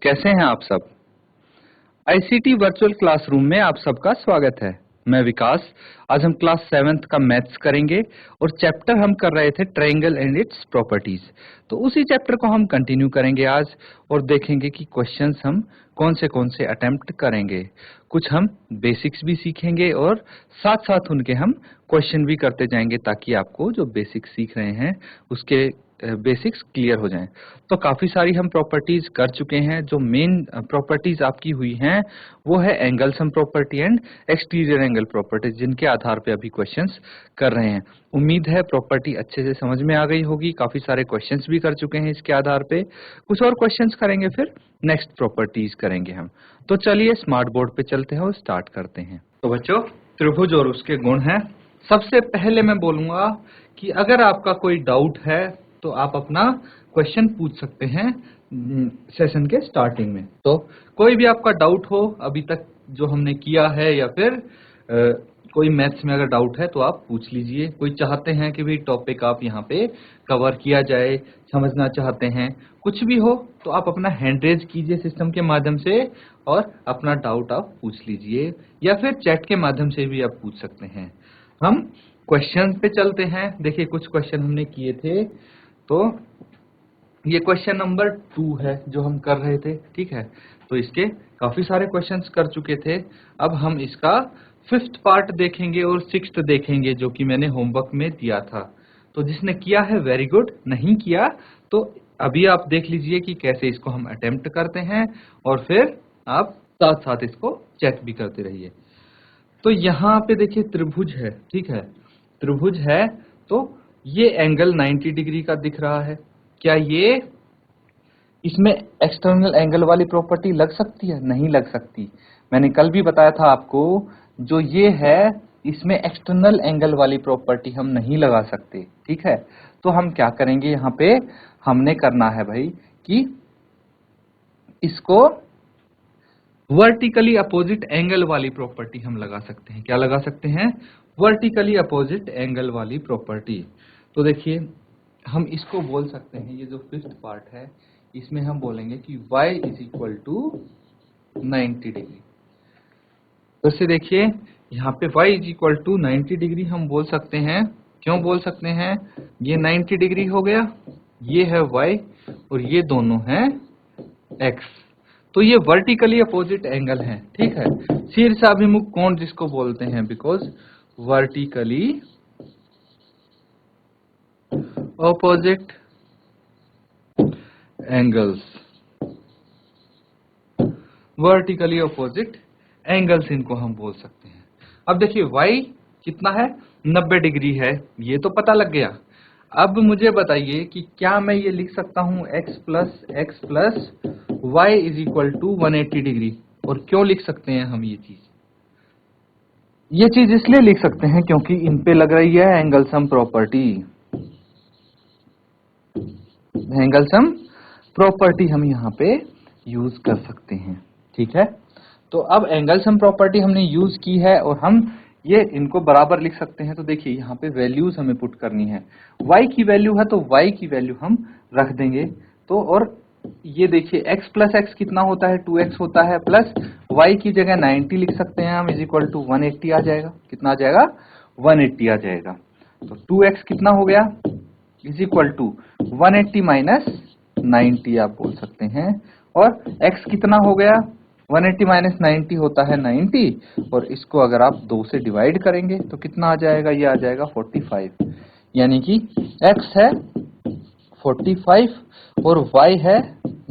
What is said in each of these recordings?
कैसे हैं आप सब। आईसीटी वर्चुअल क्लासरूम में आप सबका स्वागत है। मैं विकास। आज हम क्लास 7th का मैथ्स करेंगे और चैप्टर हम कर रहे थे ट्रायंगल एंड इट्स प्रॉपर्टीज। तो उसी चैप्टर को हम कंटिन्यू करेंगे आज और देखेंगे कि क्वेश्चंस हम कौन से अटेम्प्ट करेंगे। कुछ हम बेसिक्स भी सीखेंगे और साथ साथ उनके हम क्वेश्चन भी करते जाएंगे ताकि आपको जो बेसिक्स सीख रहे हैं उसके बेसिक्स क्लियर हो जाएं। तो काफी सारी हम प्रॉपर्टीज कर चुके हैं। जो मेन प्रॉपर्टीज आपकी हुई हैं वो है angle sum property and exterior angle properties, जिनके आधार पे अभी क्वेश्चंस कर रहे हैं। उम्मीद है प्रॉपर्टी अच्छे से समझ में आ गई होगी। काफी सारे क्वेश्चंस भी कर चुके हैं इसके आधार पे। कुछ और क्वेश्चंस करेंगे, फिर नेक्स्ट प्रॉपर्टीज करेंगे हम। तो चलिए स्मार्ट बोर्ड पे चलते हैं और स्टार्ट करते हैं। तो बच्चों, त्रिभुज और उसके गुण हैं। सबसे पहले मैं बोलूंगा कि अगर आपका कोई डाउट है तो आप अपना क्वेश्चन पूछ सकते हैं सेशन के स्टार्टिंग में। तो कोई भी आपका डाउट हो अभी तक जो हमने किया है या फिर कोई मैथ्स में अगर डाउट है तो आप पूछ लीजिए। कोई चाहते हैं कि भी टॉपिक आप यहाँ पे कवर किया जाए, समझना चाहते हैं, कुछ भी हो तो आप अपना हैंड रेज कीजिए सिस्टम के माध्यम से और अपना डाउट आप पूछ लीजिए, या फिर चैट के माध्यम से भी आप पूछ सकते हैं। हम क्वेश्चन पे चलते हैं। देखिए कुछ क्वेश्चन हमने किए थे। तो ये क्वेश्चन नंबर 2 है जो हम कर रहे थे, ठीक है। तो इसके काफी सारे क्वेश्चंस कर चुके थे। अब हम इसका 5th पार्ट देखेंगे और 6th देखेंगे जो कि मैंने होमवर्क में दिया था। तो जिसने किया है वेरी गुड, नहीं किया तो अभी आप देख लीजिए कि कैसे इसको हम अटेम्प्ट करते हैं और फिर आप साथ साथ इसको चेक भी करते रहिए। तो यहाँ पे देखिए त्रिभुज है, ठीक है। त्रिभुज है तो ये एंगल 90 डिग्री का दिख रहा है। क्या ये इसमें एक्सटर्नल एंगल वाली प्रॉपर्टी लग सकती है? नहीं लग सकती। मैंने कल भी बताया था आपको, जो ये है इसमें एक्सटर्नल एंगल वाली प्रॉपर्टी हम नहीं लगा सकते, ठीक है। तो हम क्या करेंगे, यहाँ पे हमने करना है भाई कि इसको वर्टिकली अपोजिट एंगल वाली प्रॉपर्टी हम लगा सकते हैं। क्या लगा सकते हैं? वर्टिकली अपोजिट एंगल वाली प्रॉपर्टी। तो देखिए हम इसको बोल सकते हैं, ये जो 5th पार्ट है इसमें हम बोलेंगे कि y is equal to 90 degree. फिर से देखिए यहाँ पे y is equal to 90 degree हम बोल सकते हैं। क्यों बोल सकते हैं? ये 90 डिग्री हो गया, ये है y और ये दोनों हैं x। तो ये वर्टिकली अपोजिट एंगल है, ठीक है। शीर्षाभिमुख कोण जिसको बोलते हैं, because vertically opposite angles, vertically opposite angles इनको हम बोल सकते हैं। अब देखिए y कितना है? 90 डिग्री है, ये तो पता लग गया। अब मुझे बताइए कि क्या मैं ये लिख सकता हूं x plus y is equal to 180 degree. और क्यों लिख सकते हैं हम ये चीज? ये चीज इसलिए लिख सकते हैं क्योंकि इन पे लग रही है angle sum property. Angle sum property हम यहाँ पे यूज कर सकते हैं, ठीक है। तो अब एंगल सम प्रॉपर्टी हमने यूज की है और हम ये इनको बराबर लिख सकते हैं। तो देखिए यहाँ पे वैल्यूज हमें पुट करनी है। y की वैल्यू है तो y की वैल्यू हम रख देंगे। तो और ये देखिए x प्लस x कितना होता है? 2x होता है, प्लस y की जगह 90 लिख सकते हैं हम, इज इक्वल टू 180 आ जाएगा। कितना आ जाएगा? 180 आ जाएगा। तो 2x कितना हो गया? इज इक्वल टू 180 माइनस 90 आप बोल सकते हैं। और x कितना हो गया? 180 माइनस 90 होता है 90, और इसको अगर आप 2 से डिवाइड करेंगे तो कितना आ जाएगा? ये आ जाएगा 45। यानी कि x है 45 और y है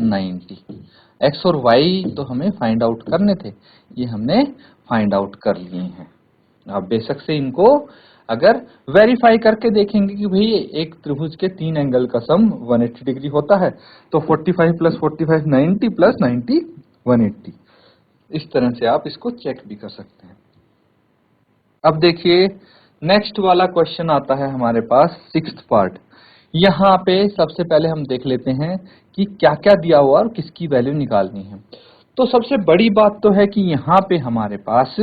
90। x और y तो हमें फाइंड आउट करने थे, ये हमने फाइंड आउट कर लिए हैं। आप बेशक से इनको अगर वेरीफाई करके देखेंगे कि भाई एक त्रिभुज के 3 एंगल का सम 180 डिग्री होता है, तो 45 प्लस 45 90 प्लस 90 180। इस तरह से आप इसको चेक भी कर सकते हैं। अब देखिए नेक्स्ट वाला क्वेश्चन आता है हमारे पास 6th पार्ट। यहाँ पे सबसे पहले हम देख लेते हैं कि क्या क्या दिया हुआ और किसकी वैल्यू निकालनी है। तो सबसे बड़ी बात तो है कि यहाँ पे हमारे पास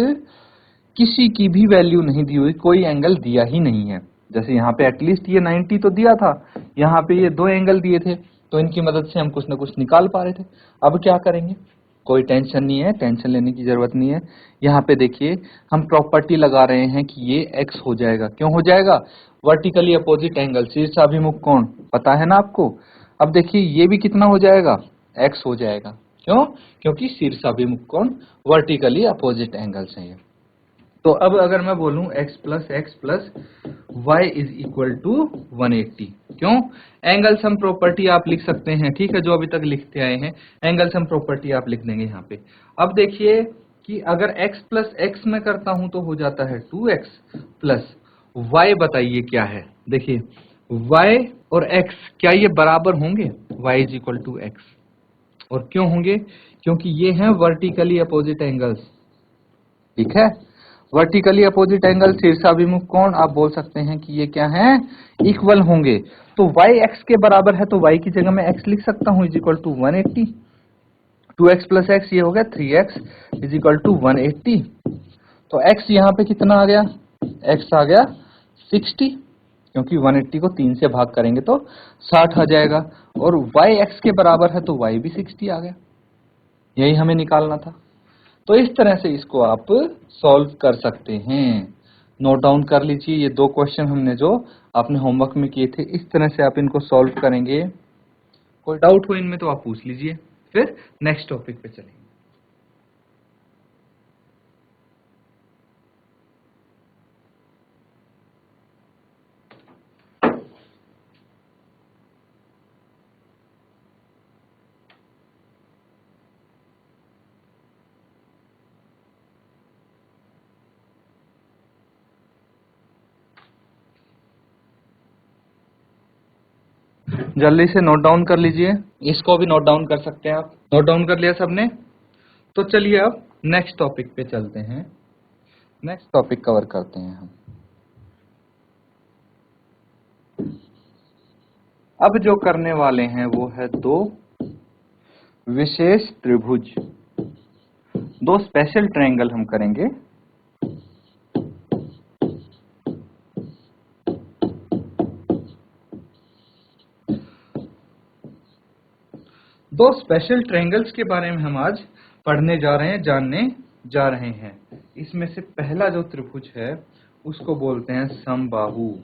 किसी की भी वैल्यू नहीं दी हुई, कोई एंगल दिया ही नहीं है। जैसे यहाँ पे एटलीस्ट ये 90 तो दिया था, यहाँ पे ये 2 एंगल दिए थे, तो इनकी मदद से हम कुछ ना कुछ निकाल पा रहे थे। अब क्या करेंगे, कोई टेंशन नहीं है, टेंशन लेने की जरूरत नहीं है। यहाँ पे देखिए हम प्रॉपर्टी लगा रहे हैं कि ये x हो जाएगा। क्यों हो जाएगा, वर्टिकली अपोजिट एंगल, शीर्षाभिमुख कोण पता है ना आपको। अब देखिए ये भी कितना हो जाएगा, x हो जाएगा। क्यों, क्योंकि शीर्षाभिमुख कोण वर्टिकली अपोजिट एंगल्स हैं ये। तो अब अगर मैं बोलूं x plus y is equal to 180, क्यों, एंगल सम प्रॉपर्टी आप लिख सकते हैं, ठीक है, जो अभी तक लिखते आए हैं एंगल सम प्रॉपर्टी आप लिख देंगे यहाँ पे। अब देखिए कि अगर x प्लस x में करता हूं तो हो जाता है 2x प्लस y, बताइए क्या है। देखिए y और x क्या ये बराबर होंगे, y is equal to x, और क्यों होंगे, क्योंकि ये हैं वर्टिकली अपोजिट एंगल्स, ठीक है। वर्टिकली अपोजिट एंगल शीर्षाभिमुख कोण, आप बोल सकते हैं कि ये क्या है, इक्वल होंगे। तो y x के बराबर है तो y की जगह मैं x लिख सकता हूं, is equal to 180। 2x plus x ये हो गया 3x इज इक्वल टू 180। तो x यहाँ पे कितना आ गया, x आ गया 60, क्योंकि 180 को 3 से भाग करेंगे तो 60 आ जाएगा, और y x के बराबर है तो y भी 60 आ गया। यही हमें निकालना था। तो इस तरह से इसको आप सॉल्व कर सकते हैं। नोट डाउन कर लीजिए, ये दो क्वेश्चन हमने जो आपने होमवर्क में किए थे, इस तरह से आप इनको सॉल्व करेंगे। कोई डाउट हो इनमें तो आप पूछ लीजिए, फिर नेक्स्ट टॉपिक पे चलेंगे। जल्दी से नोट डाउन कर लीजिए, इसको भी नोट डाउन कर सकते हैं आप। नोट डाउन कर लिया सबने, तो चलिए अब नेक्स्ट टॉपिक पे चलते हैं। नेक्स्ट टॉपिक कवर करते हैं हम। अब जो करने वाले हैं वो है दो विशेष त्रिभुज, दो स्पेशल ट्रायंगल हम करेंगे। दो स्पेशल ट्रायंगल्स के बारे में हम आज पढ़ने जा रहे हैं, जानने जा रहे हैं। इसमें से पहला जो त्रिभुज है उसको बोलते हैं समबाहु।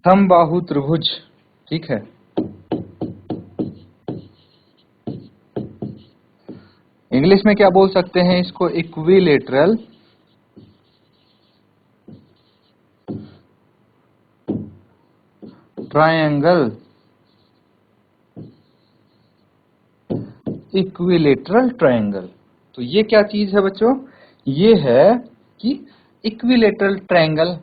समबाहु त्रिभुज, ठीक है। इंग्लिश में क्या बोल सकते हैं इसको, इक्विलेटरल ट्रायंगल। इक्विलेटरल ट्रायंगल, तो ये क्या चीज है बच्चों, ये है कि इक्विलेटरल ट्रायंगल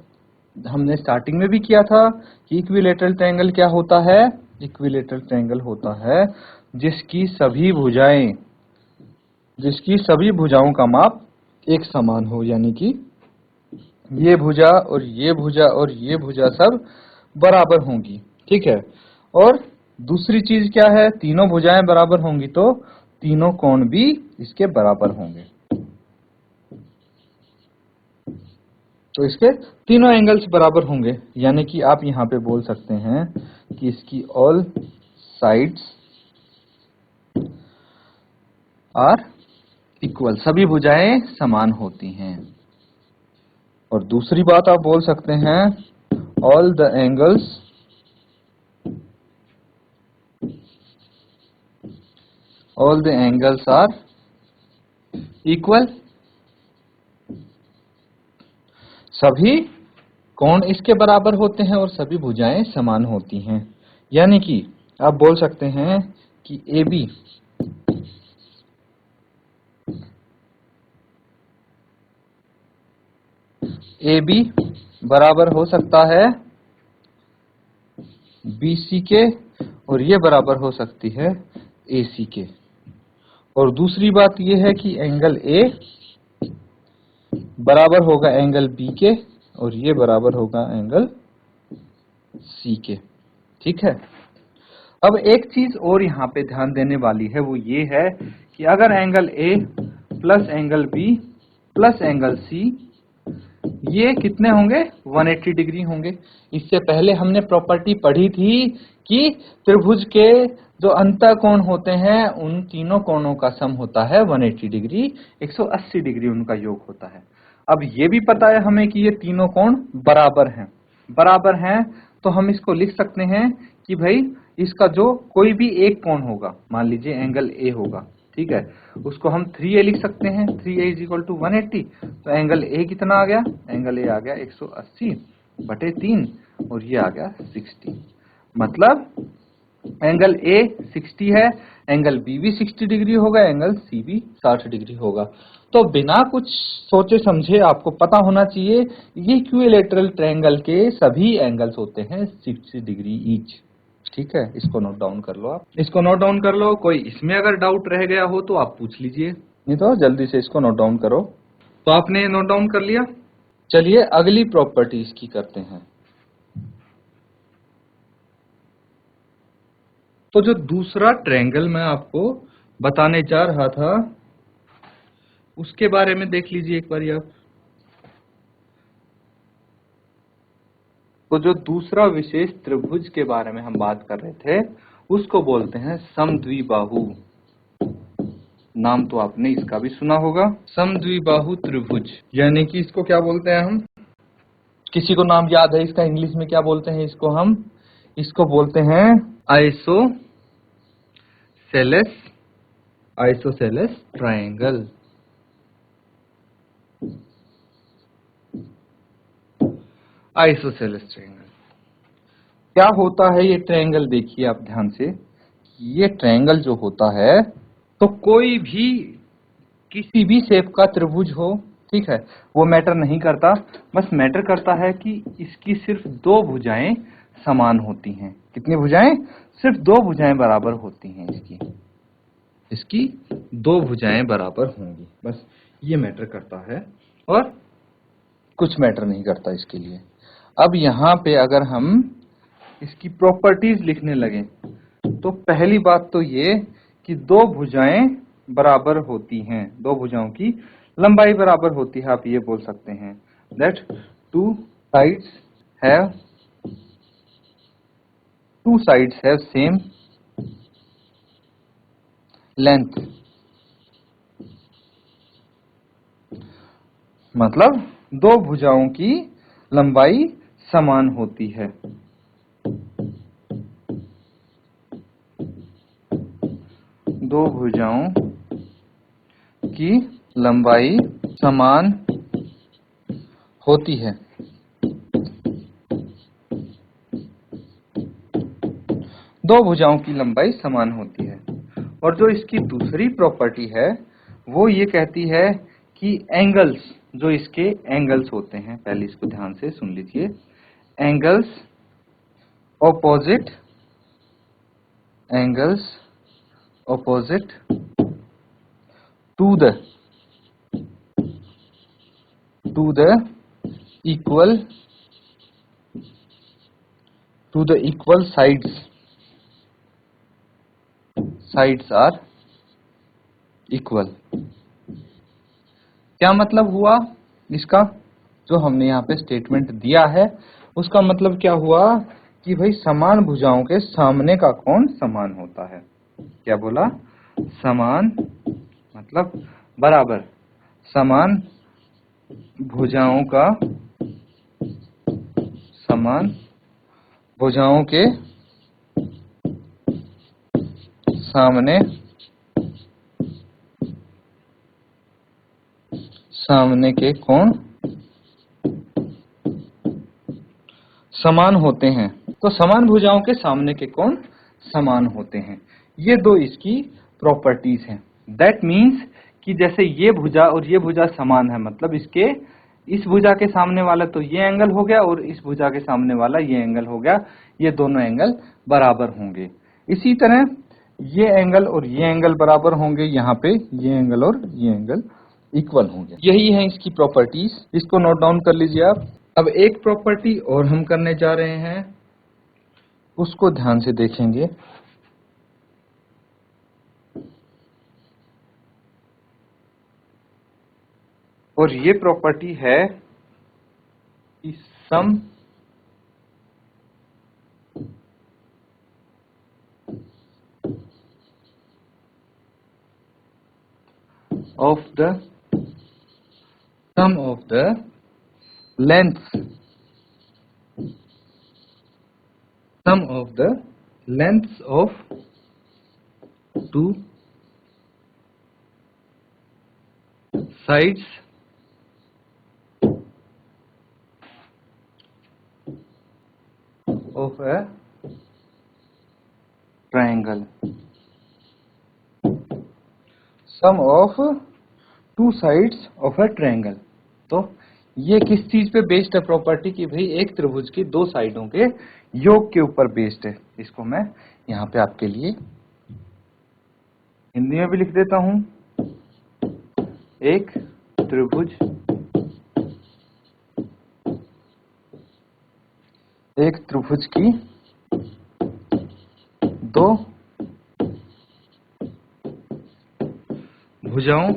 हमने स्टार्टिंग में भी किया था कि इक्विलेटरल ट्रायंगल क्या होता है, इक्विलेटरल ट्रायंगल होता है जिसकी सभी भुजाओं का माप एक समान हो, यानी कि ये भुजा और ये भुजा और ये भुजा सब बराबर होंगी, ठीक है। और दूसरी चीज क्या है, तीनों भुजाएं बराबर होंगी तो तीनों कोण भी इसके बराबर होंगे। तो इसके तीनों एंगल्स बराबर होंगे, यानी कि आप यहां पे बोल सकते हैं कि इसकी ऑल साइड्स आर इक्वल, सभी भुजाएं समान होती हैं। और दूसरी बात आप बोल सकते हैं all the angles are equal, सभी कोण इसके बराबर होते हैं और सभी भुजाएं समान होती हैं। यानी कि आप बोल सकते हैं कि AB बराबर हो सकता है BC के, और ये बराबर हो सकती है AC के। और दूसरी बात ये है कि एंगल A बराबर होगा एंगल B के, और ये बराबर होगा एंगल C के, ठीक है। अब एक चीज और यहाँ पे ध्यान देने वाली है, वो ये है कि अगर angle A plus angle B plus angle C ये कितने होंगे 180 डिग्री होंगे। इससे पहले हमने प्रॉपर्टी पढ़ी थी कि त्रिभुज के जो अंतःकोण होते हैं उन तीनों कोणों का सम होता है 180 डिग्री, 180 डिग्री उनका योग होता है। अब ये भी पता है हमें कि ये तीनों कोण बराबर हैं। बराबर हैं तो हम इसको लिख सकते हैं कि भाई इसका जो कोई भी एक कोण होगा, मान लीजिए एंगल ए होगा, ठीक है, उसको हम 3a लिख सकते हैं। 3a is equal to 180। तो एंगल ए कितना आ गया? एंगल ए आ गया 180/3 और ये आ गया 60। मतलब एंगल ए 60 है, एंगल बी भी 60 डिग्री होगा, एंगल सी भी 60 डिग्री होगा। तो बिना कुछ सोचे समझे आपको पता होना चाहिए ये इक्विलैटरल ट्रायंगल के सभी एंगल्स होते हैं 60 डिग्री ईच। ठीक है, इसको नोट डाउन कर लो। आप इसको नोट डाउन कर लो। कोई इसमें अगर डाउट रह गया हो तो आप पूछ लीजिए, नहीं तो जल्दी से इसको नोट डाउन करो। तो आपने नोट डाउन कर लिया। चलिए अगली प्रॉपर्टी इसकी करते हैं। तो जो दूसरा ट्रायंगल मैं आपको बताने जा रहा था उसके बारे में देख लीजिए एक बार आप। तो जो दूसरा विशेष त्रिभुज के बारे में हम बात कर रहे थे उसको बोलते हैं समद्विबाहु। नाम तो आपने इसका भी सुना होगा, समद्विबाहु त्रिभुज। यानी कि इसको क्या बोलते हैं हम? किसी को नाम याद है इसका इंग्लिश में क्या बोलते हैं इसको? हम इसको बोलते हैं आइसोसेलेस ट्रायंगल। आइसोसेलेस ट्रायंगल क्या होता है? ये ट्रायंगल देखिए आप ध्यान से। ये ट्रायंगल जो होता है तो कोई भी किसी भी शेप का त्रिभुज हो, ठीक है, वो मैटर नहीं करता। बस मैटर करता है कि इसकी सिर्फ दो भुजाएं समान होती हैं। कितनी भुजाएं? सिर्फ दो भुजाएं बराबर होती हैं। इसकी दो भुजाएं बराबर होंगी, बस ये मैटर करता है और कुछ मैटर नहीं करता इसके लिए। अब यहाँ पे अगर हम इसकी प्रॉपर्टीज लिखने लगे तो पहली बात तो ये कि दो भुजाएं बराबर होती हैं, दो भुजाओं की लंबाई बराबर होती है। आप ये बोल सकते हैं that two sides have same length. मतलब दो भुजाओं की लंबाई समान होती है। दो भुजाओं की लंबाई समान होती है। दो भुजाओं की लंबाई समान होती है। और जो इसकी दूसरी प्रॉपर्टी है वो ये कहती है कि एंगल्स, जो इसके एंगल्स होते हैं, पहले इसको ध्यान से सुन लीजिए। Angles opposite to the equal sides are equal. क्या मतलब हुआ इसका? जो हमने यहाँ पे स्टेटमेंट दिया है उसका मतलब क्या हुआ कि भाई समान भुजाओं के सामने का कोण समान होता है। क्या बोला? समान मतलब बराबर। समान भुजाओं का, समान भुजाओं के सामने के कोण समान होते हैं। तो समान भुजाओं के सामने के कोण समान होते हैं। ये दो इसकी प्रॉपर्टीज हैं। दैट मीन्स कि जैसे ये भुजा और ये भुजा समान है, मतलब इसके इस भुजा के सामने वाला तो ये एंगल हो गया और इस भुजा के सामने वाला ये एंगल हो गया, ये दोनों एंगल बराबर होंगे। इसी तरह ये एंगल और ये एंगल बराबर होंगे, यहाँ पे ये एंगल और ये एंगल इक्वल होंगे। यही है इसकी प्रॉपर्टीज। इसको नोट डाउन कर लीजिए आप। अब एक प्रॉपर्टी और हम करने जा रहे हैं, उसको ध्यान से देखेंगे। और ये प्रॉपर्टी है कि सम of the sum of the lengths of two sides of a triangle. Sum of two sides of a triangle. तो ये किस चीज पे बेस्ड है प्रॉपर्टी कि भाई एक त्रिभुज की दो साइडों के योग के ऊपर बेस्ड है। इसको मैं यहाँ पे आपके लिए हिंदी में भी लिख देता हूं। एक त्रिभुज की दो भुजाओं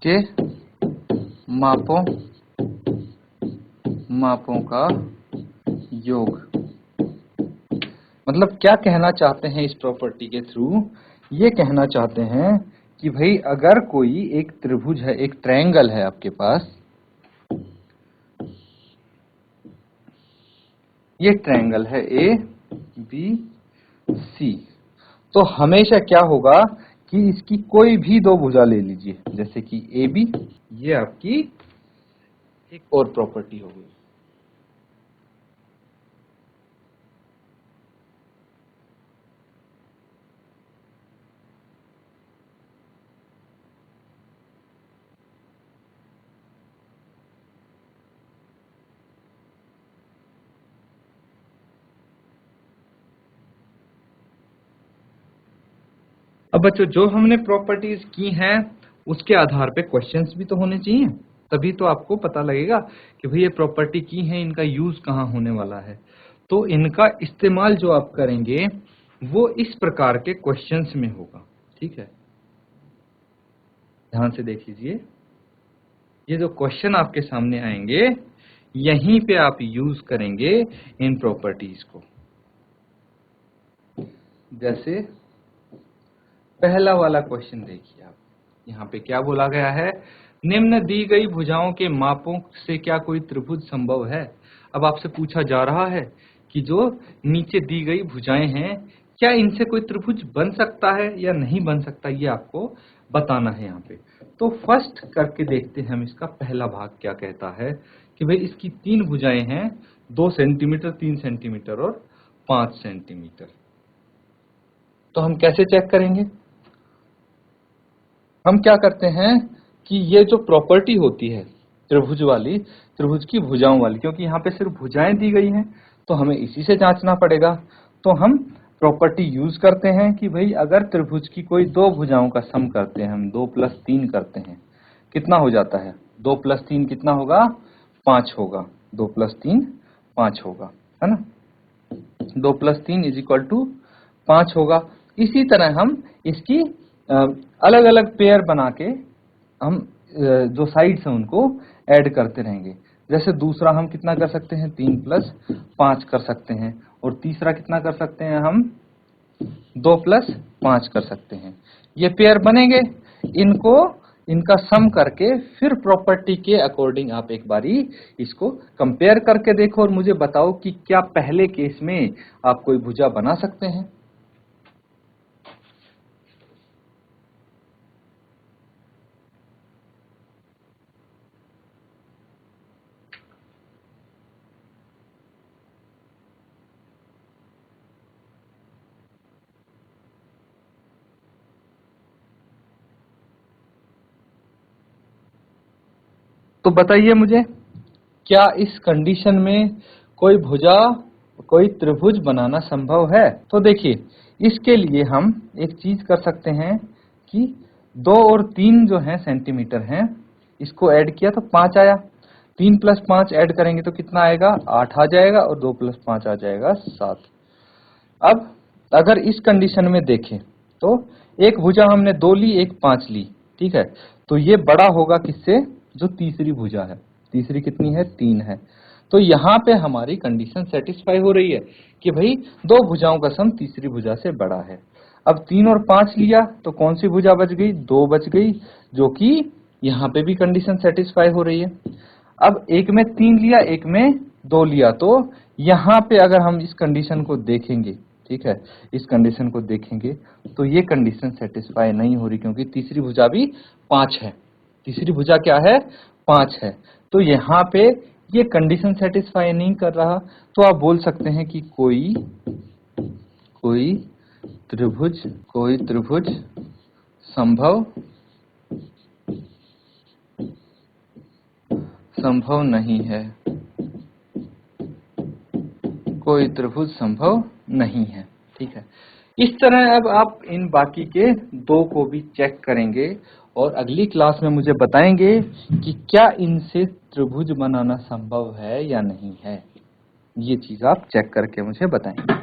के मापों का योग। मतलब क्या कहना चाहते हैं इस प्रॉपर्टी के थ्रू? ये कहना चाहते हैं कि भाई अगर कोई एक त्रिभुज है, एक ट्रायंगल है आपके पास, ये ट्रायंगल है ए बी सी, तो हमेशा क्या होगा कि इसकी कोई भी दो भुजा ले लीजिए, जैसे कि ए बी, ये आपकी एक और प्रॉपर्टी हो गई। अब बच्चों जो हमने प्रॉपर्टीज की हैं उसके आधार पे क्वेश्चंस भी तो होने चाहिए, तभी तो आपको पता लगेगा कि भाई ये प्रॉपर्टी की है, इनका यूज कहाँ होने वाला है। तो इनका इस्तेमाल जो आप करेंगे वो इस प्रकार के क्वेश्चंस में होगा। ठीक है, ध्यान से देख लीजिए, ये जो क्वेश्चन आपके सामने आएंगे यहीं पे आप यूज करेंगे इन प्रॉपर्टीज को। जैसे पहला वाला क्वेश्चन देखिए आप, यहाँ पे क्या बोला गया है, निम्न दी गई भुजाओं के मापों से क्या कोई त्रिभुज संभव है। अब आपसे पूछा जा रहा है कि जो नीचे दी गई भुजाएं हैं क्या इनसे कोई त्रिभुज बन सकता है या नहीं बन सकता, ये आपको बताना है यहाँ पे। तो फर्स्ट करके देखते हैं हम इसका पहला भाग क्या कहता है कि भाई इसकी तीन भुजाएं हैं, 2 सेंटीमीटर, 3 सेंटीमीटर और 5 सेंटीमीटर। तो हम कैसे चेक करेंगे? हम क्या करते हैं कि ये जो प्रॉपर्टी होती है त्रिभुज वाली, त्रिभुज की भुजाओं वाली, क्योंकि यहाँ पे सिर्फ भुजाएं दी गई हैं तो हमें इसी से जांचना पड़ेगा। तो हम प्रॉपर्टी यूज करते हैं कि भाई अगर त्रिभुज की कोई दो भुजाओं का सम करते हैं, हम 2 + 3 करते हैं, कितना हो जाता है? 2 + 3 कितना होगा? 5 होगा। 2 + 3 5 होगा, है ना। 2 + 3 = 5 होगा। इसी तरह हम इसकी अलग अलग पेयर बना के हम जो साइड्स हैं उनको ऐड करते रहेंगे। जैसे दूसरा हम कितना कर सकते हैं? 3 + 5 कर सकते हैं, और तीसरा कितना कर सकते हैं? हम 2 + 5 कर सकते हैं। ये पेयर बनेंगे, इनका सम करके फिर प्रॉपर्टी के अकॉर्डिंग आप एक बारी इसको कंपेयर करके देखो और मुझे बताओ कि क्या पहले केस में आप कोई भुजा बना सकते हैं। तो बताइए मुझे, क्या इस कंडीशन में कोई त्रिभुज बनाना संभव है? तो देखिए, इसके लिए हम एक चीज कर सकते हैं कि 2 और 3 जो है सेंटीमीटर हैं, इसको ऐड किया तो 5 आया। 3 + 5 ऐड करेंगे तो कितना आएगा? 8 आ जाएगा, और 2 + 5 आ जाएगा 7। अब अगर इस कंडीशन में देखें तो एक भुजा हमने 2 ली, एक 5 ली, ठीक है। तो ये बड़ा होगा किससे? जो तीसरी भुजा है। तीसरी कितनी है? 3 है। तो यहाँ पे हमारी कंडीशन सेटिस्फाई हो रही है कि भाई दो भुजाओं का सम तीसरी भुजा से बड़ा है। अब 3 और 5 लिया तो कौन सी भुजा बच गई? 2 बच गई, जो कि यहाँ पे भी कंडीशन सेटिस्फाई हो रही है। अब एक में 3 लिया, एक में 2 लिया, तो यहाँ पे अगर हम इस कंडीशन को देखेंगे, ठीक है, इस कंडीशन को देखेंगे तो ये कंडीशन सेटिस्फाई नहीं हो रही, क्योंकि तीसरी भुजा भी 5 है। तीसरी भुजा क्या है? 5 है। तो यहाँ पे ये कंडीशन सेटिस्फाई नहीं कर रहा, तो आप बोल सकते हैं कि कोई त्रिभुज संभव नहीं है। कोई त्रिभुज संभव नहीं है, ठीक है। इस तरह अब आप इन बाकी के 2 को भी चेक करेंगे और अगली क्लास में मुझे बताएंगे कि क्या इनसे त्रिभुज बनाना संभव है या नहीं है। ये चीज आप चेक करके मुझे बताएंगे।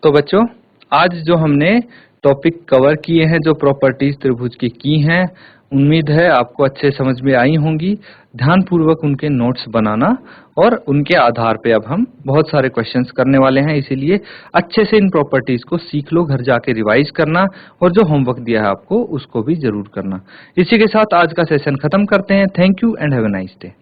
तो बच्चों, आज जो हमने टॉपिक कवर किए हैं, जो प्रॉपर्टीज त्रिभुज की हैं, उम्मीद है आपको अच्छे समझ में आई होंगी। ध्यानपूर्वक उनके नोट्स बनाना और उनके आधार पे अब हम बहुत सारे क्वेश्चंस करने वाले हैं, इसीलिए अच्छे से इन प्रॉपर्टीज को सीख लो, घर जाके रिवाइज करना और जो होमवर्क दिया है आपको उसको भी जरूर करना। इसी के साथ आज का सेशन खत्म करते हैं। Thank you and have a nice day.